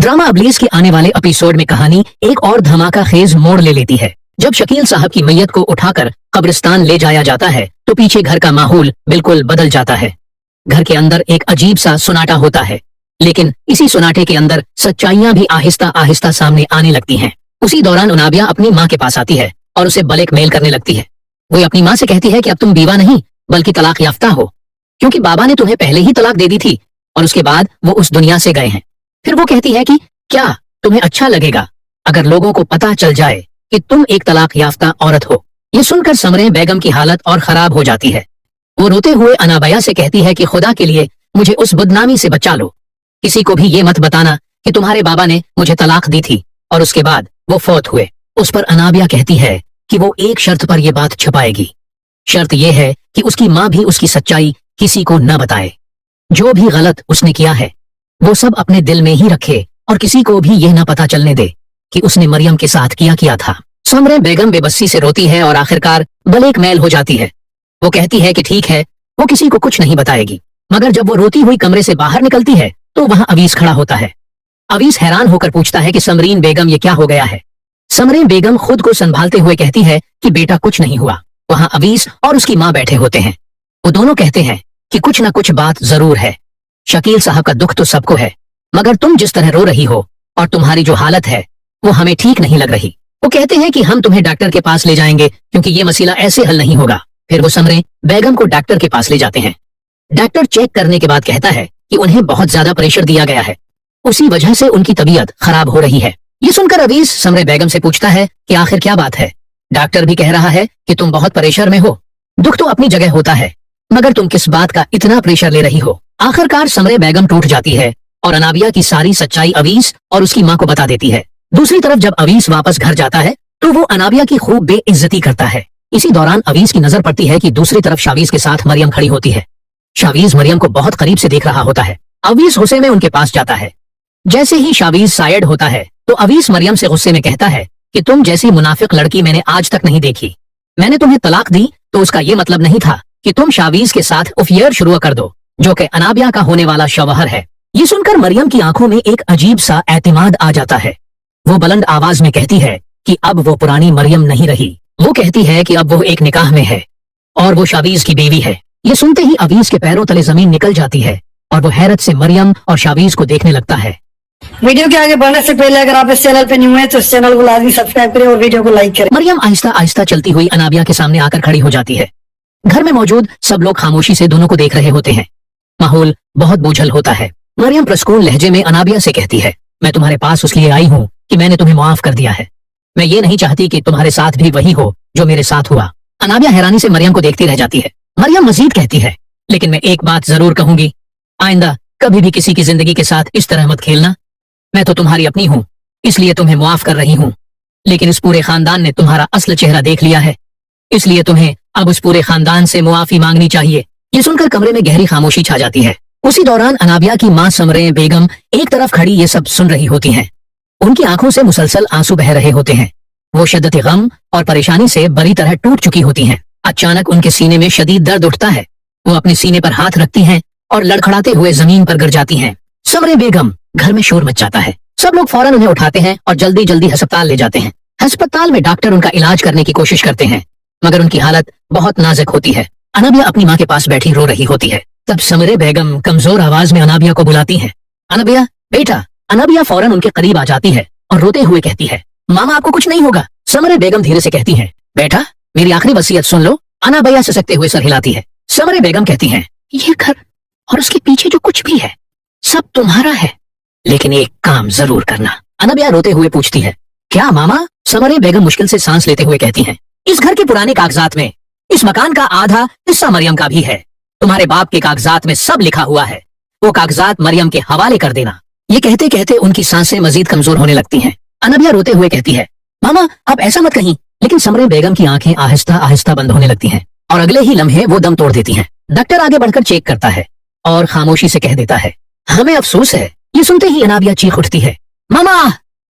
Drama अबलीस के आने वाले एपिसोड में कहानी एक और धमाका खेज मोड़ ले लेती है। जब शकील साहब की मैयत को उठाकर कब्रिस्तान ले जाया जाता है तो पीछे घर का माहौल बिल्कुल बदल जाता है। घर के अंदर एक अजीब सा सुनाटा होता है, लेकिन इसी सुनाटे के अंदर सच्चाइयां भी आहिस्ता आहिस्ता सामने आने लगती हैं। उसी दौरान अनाबिया अपनी माँ के पास आती है और उसे ब्लैकमेल करने लगती है। वो अपनी माँ से कहती है कि अब तुम बीवा नहीं बल्कि तलाक याफ्ता हो, क्योंकि बाबा ने तुम्हें पहले ही तलाक दे दी थी और उसके बाद वो उस दुनिया से गए हैं। फिर वो कहती है कि क्या तुम्हें अच्छा लगेगा अगर लोगों को पता चल जाए कि तुम एक तलाक याफ्ता औरत हो। ये सुनकर समरे बेगम की हालत और खराब हो जाती है। वो रोते हुए अनाबिया से कहती है कि खुदा के लिए मुझे उस बदनामी से बचा लो, किसी को भी ये मत बताना कि तुम्हारे बाबा ने मुझे तलाक दी थी और उसके बाद वो फौत हुए। उस पर अनाबिया कहती है कि वो एक शर्त पर यह बात छुपाएगी। शर्त यह है कि उसकी माँ भी उसकी सच्चाई किसी को न बताए। जो भी गलत उसने किया है वो सब अपने दिल में ही रखे और किसी को भी यह न पता चलने दे कि उसने मरियम के साथ किया था। समरे बेगम बेबसी से रोती है और आखिरकार ब्लैकमेल हो जाती है। वो कहती है कि ठीक है, वो किसी को कुछ नहीं बताएगी। मगर जब वो रोती हुई कमरे से बाहर निकलती है तो वहां अवीस खड़ा होता है। अवीस हैरान होकर पूछता है कि समरीन बेगम ये क्या हो गया है। समरीन बेगम खुद को संभालते हुए कहती है कि बेटा कुछ नहीं हुआ। वहां अवीस और उसकी माँ बैठे होते हैं। वो दोनों कहते हैं कि कुछ न कुछ बात जरूर है। शकील साहब का दुख तो सबको है, मगर तुम जिस तरह रो रही हो और तुम्हारी जो हालत है वो हमें ठीक नहीं लग रही। वो कहते हैं कि हम तुम्हें डॉक्टर के पास ले जाएंगे क्योंकि ये मसला ऐसे हल नहीं होगा। फिर वो समरे बेगम को डॉक्टर के पास ले जाते हैं। डॉक्टर चेक करने के बाद कहता है कि उन्हें बहुत ज्यादा प्रेशर दिया गया है, उसी वजह से उनकी तबीयत खराब हो रही है। ये सुनकर अवीस समरे बेगम से पूछता है कि आखिर क्या बात है। डॉक्टर भी कह रहा है कि तुम बहुत प्रेशर में हो। दुख तो अपनी जगह होता है, मगर तुम किस बात का इतना प्रेशर ले रही हो। आखिरकार समरे बेगम टूट जाती है और अनाबिया की सारी सच्चाई अवीस और उसकी माँ को बता देती है। दूसरी तरफ जब अवीस वापस घर जाता है तो वो अनाबिया की खूब बेइज्जती करता है। इसी दौरान अवीस की नजर पड़ती है कि दूसरी तरफ शावीज के साथ मरियम खड़ी होती है। शावीज मरियम को बहुत करीब से देख रहा होता है। अवीस गुस्से में उनके पास जाता है। जैसे ही शावीज साइड होता है तो अवीस मरियम से गुस्से में कहता है कि तुम जैसी मुनाफिक लड़की मैंने आज तक नहीं देखी। मैंने तुम्हें तलाक दी तो उसका ये मतलब नहीं था कि तुम शावीज के साथ अफेयर शुरू कर दो, जो कि अनाबिया का होने वाला शौहर है। ये सुनकर मरियम की आंखों में एक अजीब सा एतमाद आ जाता है। वो बुलंद आवाज में कहती है कि अब वो पुरानी मरियम नहीं रही। वो कहती है कि अब वो एक निकाह में है और वो शावीज की बीवी है। ये सुनते ही अवीस के पैरों तले जमीन निकल जाती है और वो हैरत से मरियम और शावीज को देखने लगता है। वीडियो के आगे बढ़ने से पहले अगर आप इस चैनल पे न्यू हैं तो इस चैनल को लाजमी सब्सक्राइब करें और वीडियो को लाइक करें। मरियम आहिस्ता आहिस्ता चलती हुई अनाबिया के सामने आकर खड़ी हो जाती है। घर में मौजूद सब लोग खामोशी से दोनों को देख रहे होते हैं। माहौल बहुत बोझल होता है। मरियम प्रसकून लहजे में अनाबिया से कहती है, मैं तुम्हारे पास इसलिए आई हूँ कि मैंने तुम्हें माफ कर दिया है। मैं ये नहीं चाहती कि तुम्हारे साथ भी वही हो जो मेरे साथ हुआ। अनाबिया हैरानी से मरियम को देखती रह जाती है। मरियम मजीद कहती है, लेकिन मैं एक बात जरूर कहूंगी, आइंदा कभी भी किसी की जिंदगी के साथ इस तरह मत खेलना। मैं तो तुम्हारी अपनी हूँ, इसलिए तुम्हें माफ कर रही हूँ, लेकिन इस पूरे खानदान ने तुम्हारा असल चेहरा देख लिया है, इसलिए तुम्हें अब उस पूरे खानदान से मुआफी मांगनी चाहिए। ये सुनकर कमरे में गहरी खामोशी छा जाती है। उसी दौरान अनाबिया की माँ समरे बेगम एक तरफ खड़ी ये सब सुन रही होती हैं। उनकी आंखों से मुसलसल आंसू बह रहे होते हैं। वो शिद्दत गम और परेशानी से बुरी तरह टूट चुकी होती हैं। अचानक उनके सीने में शदीद दर्द उठता है। वो अपने सीने पर हाथ रखती हैं और लड़खड़ाते हुए जमीन पर गिर जाती हैं। समरे बेगम, घर में शोर मच जाता है। सब लोग फौरन उन्हें उठाते हैं और जल्दी जल्दी अस्पताल ले जाते हैं। अस्पताल में डॉक्टर उनका इलाज करने की कोशिश करते हैं, मगर उनकी हालत बहुत नाजुक होती है। अनाबिया अपनी माँ के पास बैठी रो रही होती है। तब समरे बेगम कमजोर आवाज में अनाबिया को बुलाती हैं, अनाबिया बेटा। अनाबिया फौरन उनके करीब आ जाती है और रोते हुए कहती है, मामा आपको कुछ नहीं होगा। समरे बेगम धीरे से कहती है, बेटा मेरी आखिरी वसीयत सुन लो। अनाबिया ससकते हुए सर हिलाती है। समरे बेगम कहती हैं, ये घर और उसके पीछे जो कुछ भी है सब तुम्हारा है, लेकिन एक काम जरूर करना। अनाबिया रोते हुए पूछती है, क्या मामा? समरे बेगम मुश्किल से सांस लेते हुए कहती हैं, इस घर के पुराने कागजात में इस मकान का आधा हिस्सा मरियम का भी है। तुम्हारे बाप के कागजात में सब लिखा हुआ है, वो कागजात मरियम के हवाले कर देना। ये कहते कहते उनकी सांसें मजीद कमजोर होने लगती हैं। अनाबिया रोते हुए कहती है, मामा आप ऐसा मत कहीं। लेकिन समरे बेगम की आंखें आहिस्ता आहिस्ता बंद होने लगती हैं और अगले ही लम्हे वो दम तोड़ देती हैं। डॉक्टर आगे बढ़कर चेक करता है और खामोशी से कह देता है, हमें अफसोस है। ये सुनते ही अनाबिया चीख उठती है, मामा